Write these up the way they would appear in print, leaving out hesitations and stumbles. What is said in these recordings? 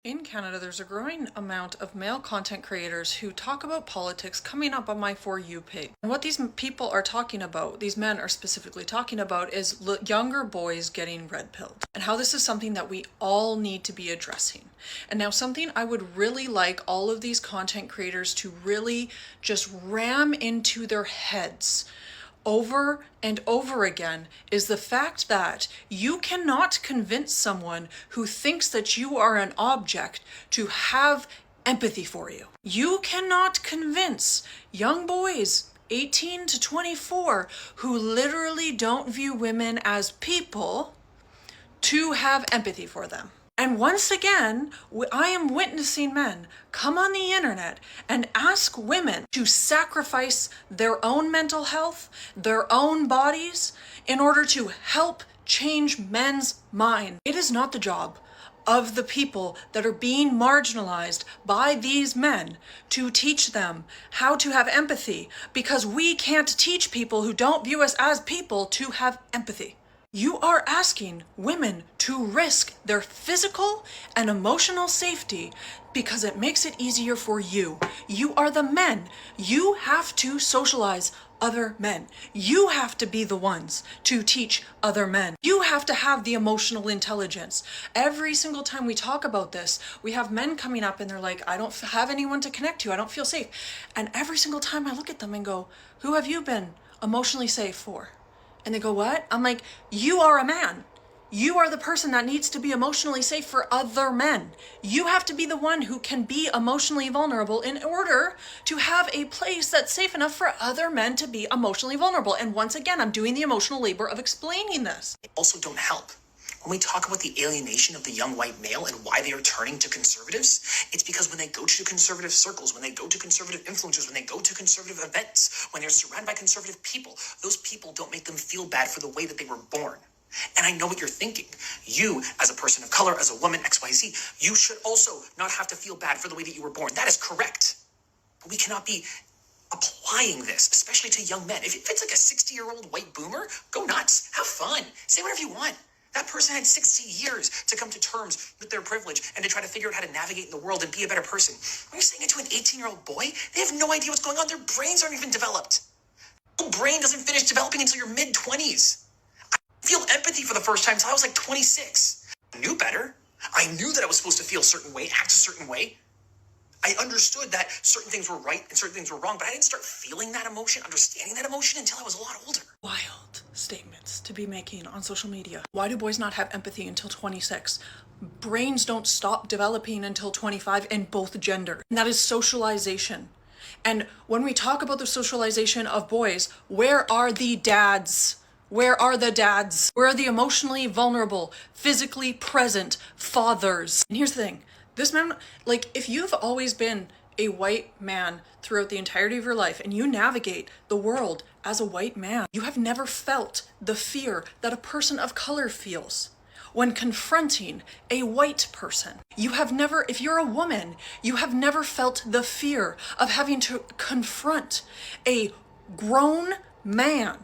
In Canada, there's a growing amount of male content creators who talk about politics coming up on my For You page. And what these people are talking about, these men are specifically talking about, is younger boys getting red pilled and how this is something that we all need to be addressing. And now something I would really like all of these content creators to really just ram into their heads over and over again is the fact that you cannot convince someone who thinks that you are an object to have empathy for you. You cannot convince young boys 18 to 24 who literally don't view women as people to have empathy for them. And once again, I am witnessing men come on the internet and ask women to sacrifice their own mental health, their own bodies, in order to help change men's minds. It is not the job of the people that are being marginalized by these men to teach them how to have empathy, because we can't teach people who don't view us as people to have empathy. You are asking women to risk their physical and emotional safety because it makes it easier for you. You are the men. You have to socialize other men. You have to be the ones to teach other men. You have to have the emotional intelligence. Every single time we talk about this, we have men coming up and they're like, I don't have anyone to connect to. I don't feel safe. And every single time I look at them and go, who have you been emotionally safe for? And they go, what? I'm like, you are a man. You are the person that needs to be emotionally safe for other men. You have to be the one who can be emotionally vulnerable in order to have a place that's safe enough for other men to be emotionally vulnerable. And once again, I'm doing the emotional labor of explaining this. They also don't help. When we talk about the alienation of the young white male and why they are turning to conservatives, it's because when they go to conservative circles, when they go to conservative influencers, when they go to conservative events, when they're surrounded by conservative people, those people don't make them feel bad for the way that they were born. And I know what you're thinking. You, as a person of color, as a woman, XYZ, you should also not have to feel bad for the way that you were born. That is correct. But we cannot be applying this, especially to young men. If it's like a 60-year-old white boomer, go nuts. Have fun. Say whatever you want. That person had 60 years to come to terms with their privilege and to try to figure out how to navigate in the world and be a better person. When you're saying it to an 18-year-old boy, they have no idea what's going on. Their brains aren't even developed. Your brain doesn't finish developing until your mid-20s. I feel empathy for the first time until I was like 26. I knew better. I knew that I was supposed to feel a certain way, act a certain way. I understood that certain things were right and certain things were wrong, but I didn't start feeling that emotion, understanding that emotion until I was a lot older. Wild statements to be making on social media. Why do boys not have empathy until 26? Brains don't stop developing until 25 in both genders. And that is socialization. And when we talk about the socialization of boys, where are the dads? Where are the dads? Where are the emotionally vulnerable, physically present fathers? And here's the thing. This man, like, if you've always been a white man throughout the entirety of your life and you navigate the world as a white man, you have never felt the fear that a person of color feels when confronting a white person. You have never, if you're a woman, you have never felt the fear of having to confront a grown man.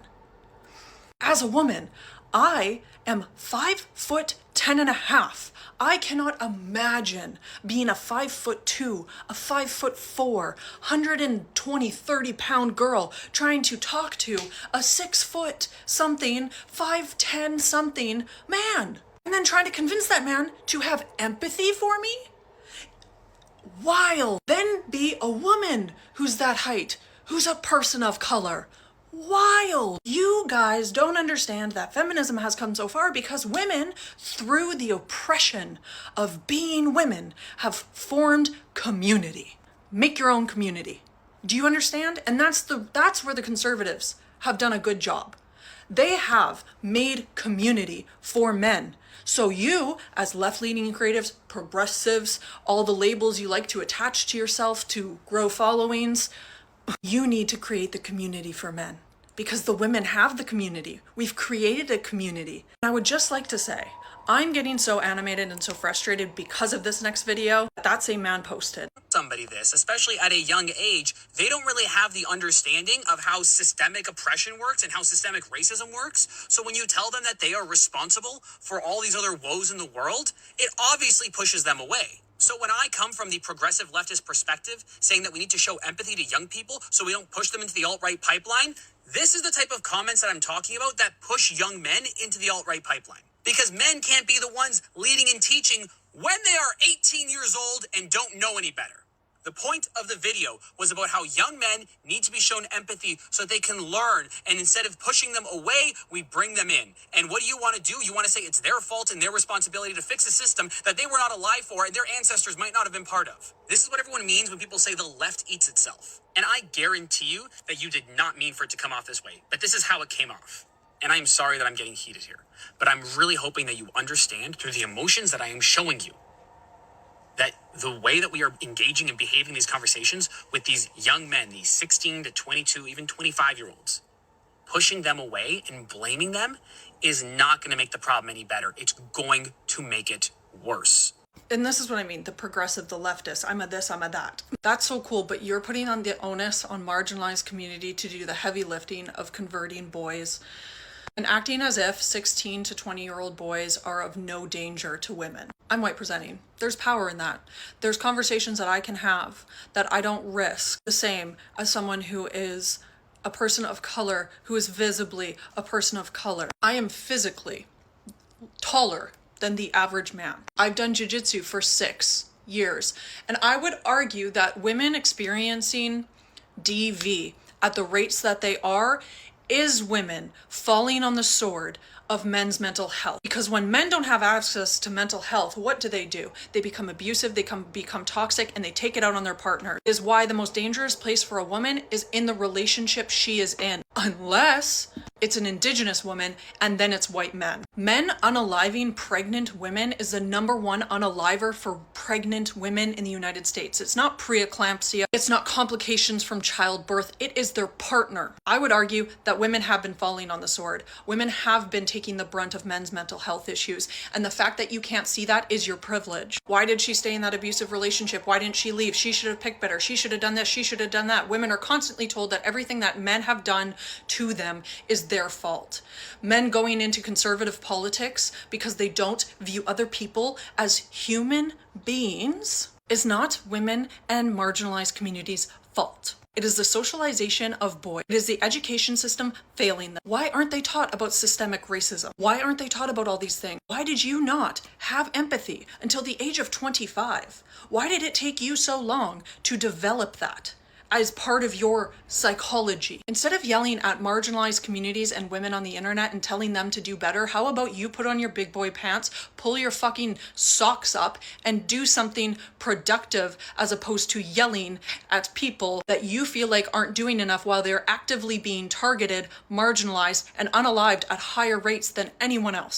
As a woman, I am 5'10.5". I cannot imagine being a 5'2", a 5'4", 120, 30-pound girl trying to talk to a 6' something, 5'10" something man, and then trying to convince that man to have empathy for me. Wild. Then be a woman who's that height, who's a person of color. Wild. You guys don't understand that feminism has come so far because women, through the oppression of being women, have formed community. Make your own community. Do you understand? And that's where the conservatives have done a good job. They have made community for men. So you, as left-leaning creatives, progressives, all the labels you like to attach to yourself to grow followings, you need to create the community for men. Because the women have the community. We've created a community. And I would just like to say, I'm getting so animated and so frustrated because of this next video. That's a man posted. Somebody this, especially at a young age, they don't really have the understanding of how systemic oppression works and how systemic racism works. So when you tell them that they are responsible for all these other woes in the world, it obviously pushes them away. So when I come from the progressive leftist perspective, saying that we need to show empathy to young people so we don't push them into the alt-right pipeline, this is the type of comments that I'm talking about that push young men into the alt-right pipeline. Because men can't be the ones leading and teaching when they are 18 years old and don't know any better. The point of the video was about how young men need to be shown empathy so that they can learn. And instead of pushing them away, we bring them in. And what do you want to do? You want to say it's their fault and their responsibility to fix a system that they were not alive for and their ancestors might not have been part of. This is what everyone means when people say the left eats itself. And I guarantee you that you did not mean for it to come off this way. But this is how it came off. And I'm sorry that I'm getting heated here. But I'm really hoping that you understand through the emotions that I am showing you that the way that we are engaging and behaving these conversations with these young men, these 16 to 22, even 25-year-olds, pushing them away and blaming them is not going to make the problem any better. It's going to make it worse. And this is what I mean, the progressive, the leftist, I'm a this, I'm a that. That's so cool, but you're putting on the onus on marginalized community to do the heavy lifting of converting boys and acting as if 16 to 20-year-old boys are of no danger to women. I'm white presenting. There's power in that. There's conversations that I can have that I don't risk the same as someone who is a person of color, who is visibly a person of color. I am physically taller than the average man. I've done jiu-jitsu for 6 years, and I would argue that women experiencing DV at the rates that they are is women falling on the sword of men's mental health. Because when men don't have access to mental health, what do? They become abusive, they become toxic, and they take it out on their partner. Is why the most dangerous place for a woman is in the relationship she is in. Unless it's an indigenous woman and then it's white men. Men unaliving pregnant women is the #1 unaliver for pregnant women in the United States. It's not preeclampsia, it's not complications from childbirth, it is their partner. I would argue that women have been falling on the sword. Women have been taking the brunt of men's mental health issues. And the fact that you can't see that is your privilege. Why did she stay in that abusive relationship? Why didn't she leave? She should have picked better. She should have done this. She should have done that. Women are constantly told that everything that men have done to them is their fault. Men going into conservative politics because they don't view other people as human beings is not women and marginalized communities' fault. It is the socialization of boys. It is the education system failing them. Why aren't they taught about systemic racism? Why aren't they taught about all these things? Why did you not have empathy until the age of 25? Why did it take you so long to develop that as part of your psychology? Instead of yelling at marginalized communities and women on the internet and telling them to do better, how about you put on your big boy pants, pull your fucking socks up, and do something productive as opposed to yelling at people that you feel like aren't doing enough while they're actively being targeted, marginalized, and unalived at higher rates than anyone else.